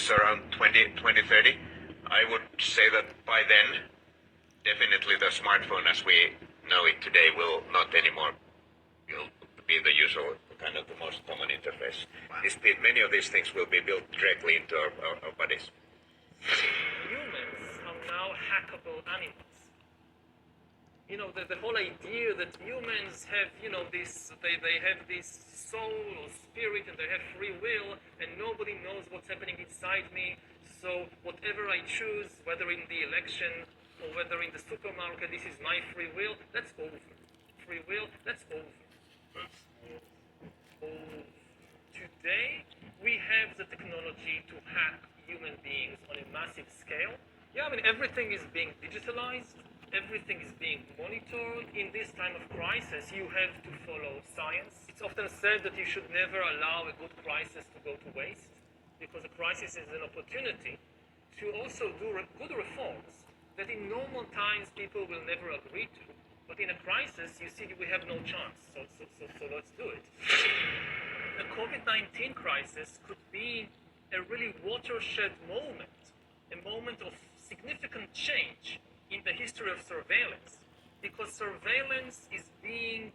is around 2030, I would say that by then, definitely the smartphone as we know it today will not anymore will be the usual kind of the most common interface. Instead, many of these things will be built directly into our bodies. Humans are now hackable animals. You know, the whole idea that humans have, they have this soul or spirit and they have free will and nobody knows what's happening inside me. So whatever I choose, whether in the election or whether in the supermarket, this is my free will, that's over. Free will, that's over. Today, we have the technology to hack human beings on a massive scale. Yeah, I mean, everything is being digitalized. Everything is being monitored. In this time of crisis, you have to follow science. It's often said that you should never allow a good crisis to go to waste, because a crisis is an opportunity to also do good reforms that in normal times people will never agree to. But in a crisis, you see, we have no chance. So let's do it. The COVID-19 crisis could be a really watershed moment, a moment of significant change in the history of surveillance, because surveillance is being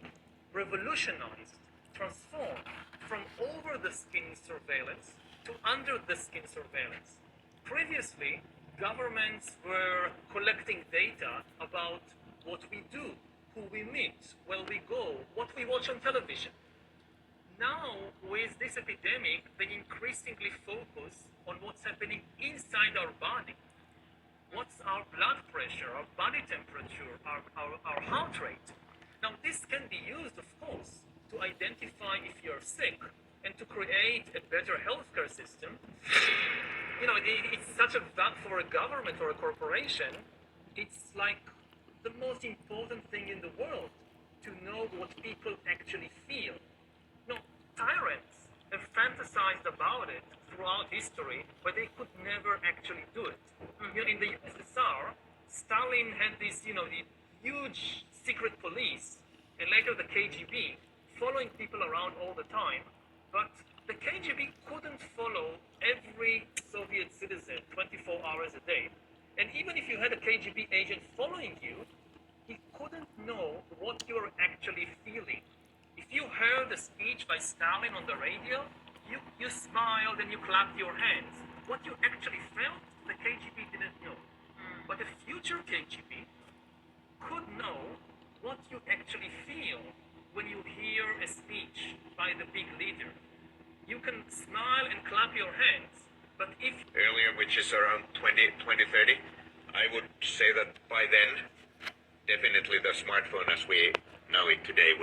revolutionized, transformed from over-the-skin surveillance to under-the-skin surveillance. Previously, governments were collecting data about what we do, who we meet, where we go, what we watch on television. Now, with this epidemic, they increasingly focus on what's happening inside our body. What's our blood pressure, our body temperature, our heart rate. Now, this can be used, of course, to identify if you're sick and to create a better healthcare system. You know, it's such a for a government or a corporation, it's like the most important thing in the world to know what people actually feel. No, tyrants have fantasized about it throughout history, but they could never actually do it. You know, in the USSR, Stalin had this, the huge secret police, and later the KGB, following people around all the time, but the KGB couldn't follow every Soviet citizen 24 hours a day. And even if you had a KGB agent following you, he couldn't know what you were actually feeling. If you heard a speech by Stalin on the radio, you smiled and you clapped your hands. What you actually felt, the KGB didn't know. But the future KGB could know what you actually feel when you hear a speech by the big leader. You can smile and clap your hands, but if earlier, which is around 2030, I would say that by then, definitely the smartphone as we know it today will